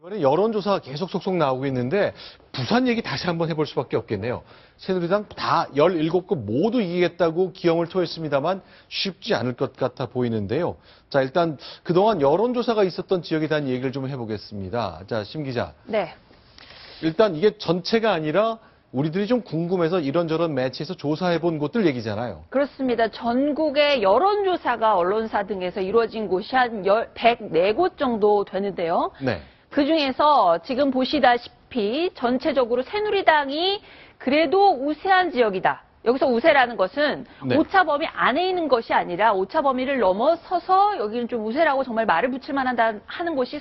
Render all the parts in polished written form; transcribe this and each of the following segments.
이번에 여론조사가 계속 속속 나오고 있는데 부산 얘기 다시 한번 해볼 수밖에 없겠네요. 새누리당 다 17곳 모두 이기겠다고 기염을 토했습니다만 쉽지 않을 것 같아 보이는데요. 자, 일단 그동안 여론조사가 있었던 지역에 대한 얘기를 좀 해보겠습니다. 자, 심 기자. 네. 일단 이게 전체가 아니라 우리들이 좀 궁금해서 이런저런 매체에서 조사해본 곳들 얘기잖아요. 그렇습니다. 전국의 여론조사가 언론사 등에서 이루어진 곳이 한 104곳 정도 되는데요. 네. 그중에서 지금 보시다시피 전체적으로 새누리당이 그래도 우세한 지역이다. 여기서 우세라는 것은 네. 오차 범위 안에 있는 것이 아니라 오차 범위를 넘어서서 여기는 좀 우세라고 정말 말을 붙일 만하다 하는 곳이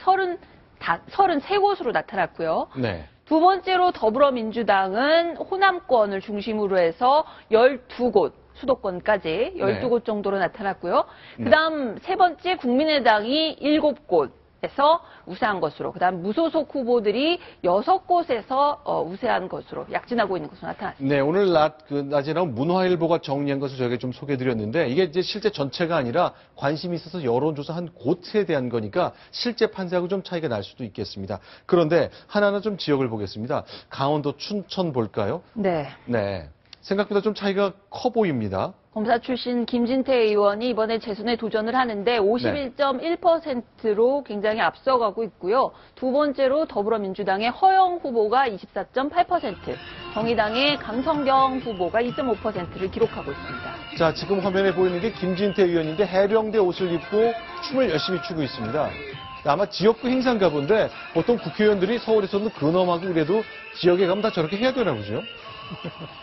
33곳으로 나타났고요. 네. 두 번째로 더불어민주당은 호남권을 중심으로 해서 12곳, 수도권까지 12곳 정도로 나타났고요. 그다음 세 번째 국민의당이 7곳에서 우세한 것으로, 그다음 무소속 후보들이 6곳에서 우세한 것으로 약진하고 있는 것으로 나타났습니다. 네, 오늘 낮에 나온 문화일보가 정리한 것을 저희가 좀 소개해드렸는데 이게 이제 실제 전체가 아니라 관심이 있어서 여론조사 한 곳에 대한 거니까 실제 판세하고 좀 차이가 날 수도 있겠습니다. 그런데 하나는 좀 지역을 보겠습니다. 강원도 춘천 볼까요? 네. 네. 생각보다 좀 차이가 커 보입니다. 검사 출신 김진태 의원이 이번에 재선에 도전을 하는데 51.1%로 굉장히 앞서가고 있고요. 두 번째로 더불어민주당의 허영 후보가 24.8%, 정의당의 강성경 후보가 2.5%를 기록하고 있습니다. 자, 지금 화면에 보이는 게 김진태 의원인데 해병대 옷을 입고 춤을 열심히 추고 있습니다. 아마 지역구 행사인가 본데 보통 국회의원들이 서울에서는 근엄하고 그래도 지역에 가면 다 저렇게 해야 되나 보죠?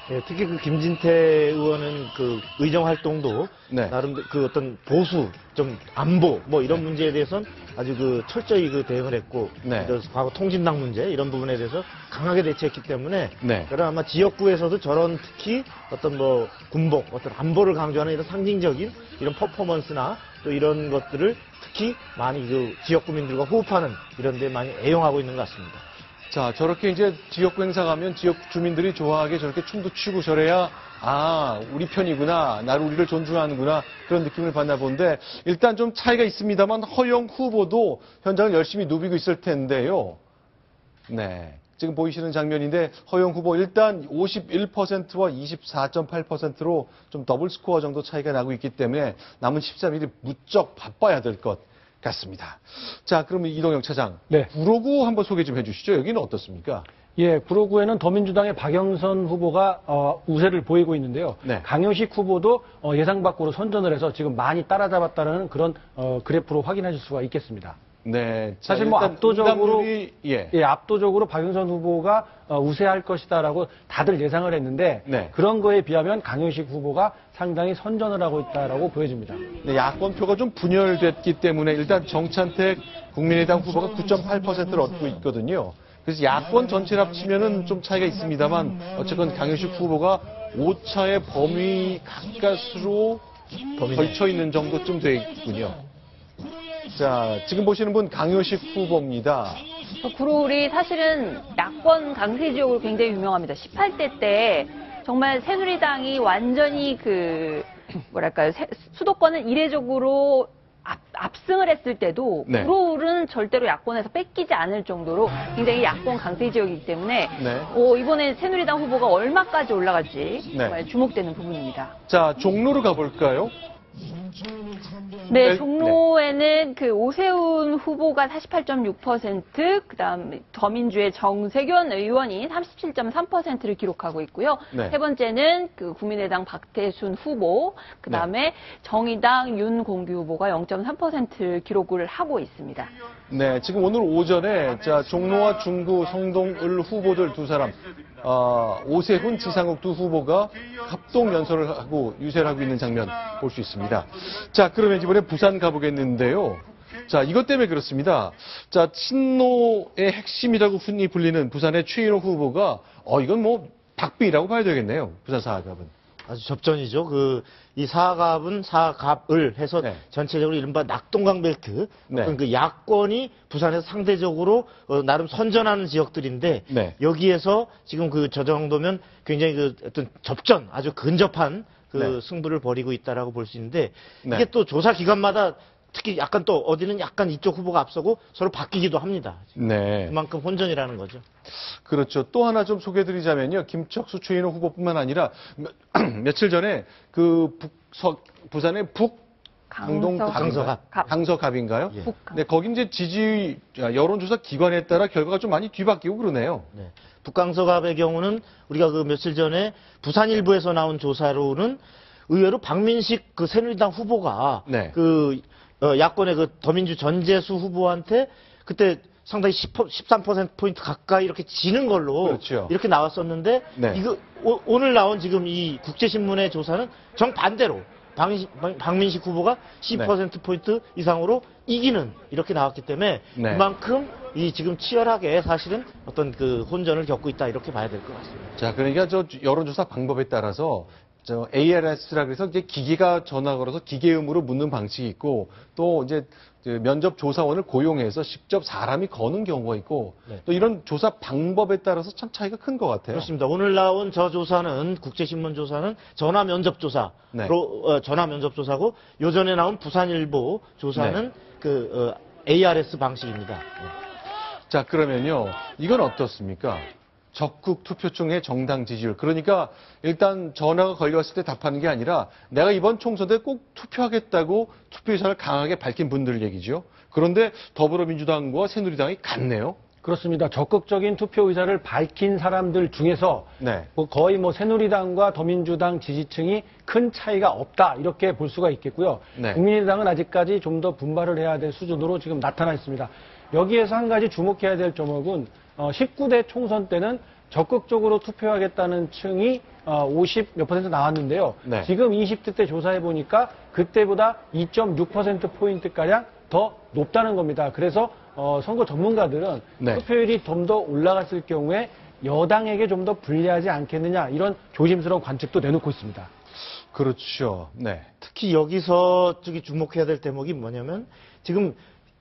네, 특히 그 김진태 의원은 그 의정 활동도 네. 나름 그 어떤 보수, 좀 안보 뭐 이런 문제에 대해서는 아주 그 철저히 그 대응을 했고, 네. 과거 통진당 문제 이런 부분에 대해서 강하게 대처했기 때문에, 네. 그럼 아마 지역구에서도 저런 특히 어떤 뭐 군복, 어떤 안보를 강조하는 이런 상징적인 이런 퍼포먼스나 또 이런 것들을 특히 많이 그 지역 구민들과 호흡하는 이런 데 많이 애용하고 있는 것 같습니다. 자, 저렇게 이제 지역구 행사 가면 지역 주민들이 좋아하게 저렇게 춤도 추고 저래야, 아, 우리 편이구나, 나를 우리를 존중하는구나, 그런 느낌을 받나 본데, 일단 좀 차이가 있습니다만 허영 후보도 현장을 열심히 누비고 있을 텐데요. 네. 지금 보이시는 장면인데, 허영 후보 일단 51%와 24.8%로 좀 더블 스코어 정도 차이가 나고 있기 때문에 남은 13일이 무척 바빠야 될 것 같습니다. 자, 그러면 이동영 차장. 네. 구로구 한번 소개 좀 해주시죠. 여기는 어떻습니까? 예, 구로구에는 더민주당의 박영선 후보가 우세를 보이고 있는데요. 네. 강효식 후보도 예상 밖으로 선전을 해서 지금 많이 따라잡았다는 그런 그래프로 확인하실 수가 있겠습니다. 네. 자, 사실 뭐 일단 압도적으로 응답률이, 압도적으로 박영선 후보가 우세할 것이다라고 다들 예상을 했는데 네. 그런 거에 비하면 강효식 후보가 상당히 선전을 하고 있다라고 보여집니다. 네, 야권표가 좀 분열됐기 때문에 일단 정찬택 국민의당 후보가 9.8%를 얻고 있거든요. 그래서 야권 전체를 합치면은 좀 차이가 있습니다만 어쨌건 강효식 후보가 오차의 범위 가까스로 걸쳐 있는 정도쯤 돼 있군요. 자, 지금 보시는 분 강효식 후보입니다. 구로울이 사실은 야권 강세 지역으로 굉장히 유명합니다. 18대 때 정말 새누리당이 완전히 수도권을 이례적으로 압승을 했을 때도 네. 구로울은 절대로 야권에서 뺏기지 않을 정도로 굉장히 야권 강세 지역이기 때문에 네. 이번에 새누리당 후보가 얼마까지 올라갈지 네. 정말 주목되는 부분입니다. 자, 종로로 가볼까요? 네, 종로에는 오세훈 후보가 48.6%, 그다음 더민주의 정세균 의원이 37.3%를 기록하고 있고요. 네. 세 번째는 국민의당 박태순 후보, 그다음에 정의당 윤공규 후보가 0.3%를 기록을 하고 있습니다. 네, 지금 오늘 오전에 종로와 중구 성동을 후보들 두 사람, 오세훈, 지상욱 두 후보가 합동 연설을 하고 유세를 하고 있는 장면 볼 수 있습니다. 자, 그러면 이번에 부산 가보겠는데요. 자, 이것 때문에 그렇습니다. 자, 친노의 핵심이라고 흔히 불리는 부산의 최인호 후보가 이건 뭐 박빙이라고 봐야 되겠네요. 부산 사갑은. 아주 접전이죠. 이 사갑을 해서 네. 전체적으로 이른바 낙동강 벨트, 네. 어떤 그 야권이 부산에서 상대적으로 나름 선전하는 지역들인데, 네. 여기에서 지금 저 정도면 굉장히 어떤 접전, 아주 근접한 네. 승부를 벌이고 있다라고 볼 수 있는데, 네. 이게 또 조사 기관마다 특히 약간 또 어디는 약간 이쪽 후보가 앞서고 서로 바뀌기도 합니다. 네. 그만큼 혼전이라는 거죠. 그렇죠. 또 하나 좀 소개해드리자면요. 김척수 최인호 후보뿐만 아니라 며칠 전에 그 부산의 강동 강서갑인가요? 예. 북강. 네, 거기 이제 지지 여론조사 기관에 따라 결과가 좀 많이 뒤바뀌고 그러네요. 네. 북강서갑의 경우는 우리가 그 며칠 전에 부산일보에서 나온 조사로는 의외로 박민식 그 새누리당 후보가 네. 그 야권의 그 더민주 전재수 후보한테 그때 상당히 13%포인트 가까이 이렇게 지는 걸로 그렇죠. 이렇게 나왔었는데 네. 이거 오늘 나온 지금 이 국제신문의 조사는 정반대로 박민식 후보가 10%포인트 이상으로 이기는 이렇게 나왔기 때문에 네. 그만큼 이 지금 치열하게 사실은 어떤 그 혼전을 겪고 있다 이렇게 봐야 될 것 같습니다. 자, 그러니까 저 여론조사 방법에 따라서 저 ARS라 그래서 이제 기계가 전화 걸어서 기계음으로 묻는 방식이 있고 또 이제 면접 조사원을 고용해서 직접 사람이 거는 경우가 있고 네. 또 이런 조사 방법에 따라서 참 차이가 큰 것 같아요. 그렇습니다. 오늘 나온 저 조사는 국제신문 조사는 전화 면접 조사로 네. 전화 면접 조사고 요전에 나온 부산일보 조사는 네. ARS 방식입니다. 자, 그러면요. 이건 어떻습니까? 적극 투표층의 정당 지지율. 그러니까 일단 전화가 걸려왔을 때 답하는 게 아니라 내가 이번 총선 때 꼭 투표하겠다고 투표 의사를 강하게 밝힌 분들 얘기죠. 그런데 더불어민주당과 새누리당이 같네요. 그렇습니다. 적극적인 투표 의사를 밝힌 사람들 중에서 네. 거의 새누리당과 더민주당 지지층이 큰 차이가 없다 이렇게 볼 수가 있겠고요. 네. 국민의당은 아직까지 좀 더 분발을 해야 될 수준으로 지금 나타나 있습니다. 여기에서 한 가지 주목해야 될 점은 19대 총선 때는 적극적으로 투표하겠다는 층이 50몇 % 나왔는데요. 네. 지금 20대 때 조사해 보니까 그때보다 2.6%포인트가량 더 높다는 겁니다. 그래서 선거 전문가들은 네. 투표율이 좀 더 올라갔을 경우에 여당에게 좀 더 불리하지 않겠느냐 이런 조심스러운 관측도 내놓고 있습니다. 그렇죠. 네. 특히 여기서 주목해야 될 대목이 뭐냐면 지금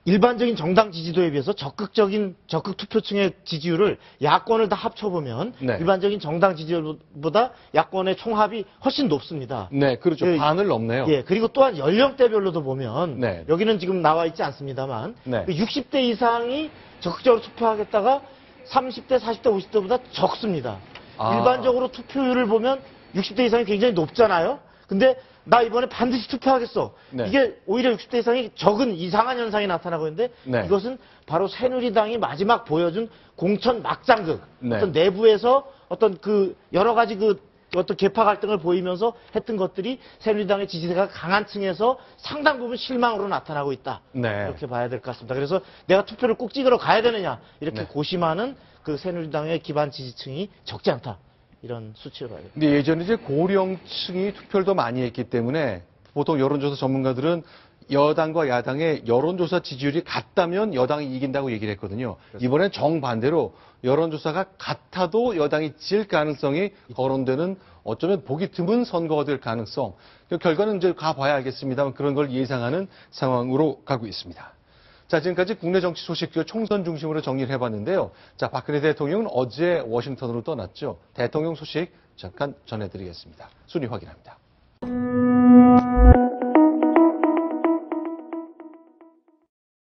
일반적인 정당 지지도에 비해서 적극 투표층의 지지율을 야권을 다 합쳐보면 네. 일반적인 정당 지지율보다 야권의 총합이 훨씬 높습니다. 네, 그렇죠. 예, 반을 넘네요. 예, 그리고 또한 연령대별로도 보면 네. 여기는 지금 나와 있지 않습니다만 네. 60대 이상이 적극적으로 투표하겠다가 30대, 40대, 50대보다 적습니다. 아. 일반적으로 투표율을 보면 60대 이상이 굉장히 높잖아요. 근데 나 이번에 반드시 투표하겠어. 네. 이게 오히려 60대 이상이 적은 이상한 현상이 나타나고 있는데 네. 이것은 바로 새누리당이 마지막 보여준 공천 막장극. 네. 어떤 내부에서 어떤 그 여러 가지 어떤 계파 갈등을 보이면서 했던 것들이 새누리당의 지지세가 강한 층에서 상당 부분 실망으로 나타나고 있다. 네. 이렇게 봐야 될 것 같습니다. 그래서 내가 투표를 꼭 찍으러 가야 되느냐 이렇게 네. 고심하는 그 새누리당의 기반 지지층이 적지 않다. 이런 수치로 봐야 됩니다. 근데 예전에 이제 고령층이 투표를 더 많이 했기 때문에 보통 여론조사 전문가들은 여당과 야당의 여론조사 지지율이 같다면 여당이 이긴다고 얘기를 했거든요. 이번엔 정반대로 여론조사가 같아도 여당이 질 가능성이 거론되는 어쩌면 보기 드문 선거가 될 가능성. 그 결과는 이제 가봐야 알겠습니다만 그런 걸 예상하는 상황으로 가고 있습니다. 자, 지금까지 국내 정치 소식들 총선 중심으로 정리를 해봤는데요. 자, 박근혜 대통령은 어제 워싱턴으로 떠났죠. 대통령 소식 잠깐 전해드리겠습니다. 순위 확인합니다.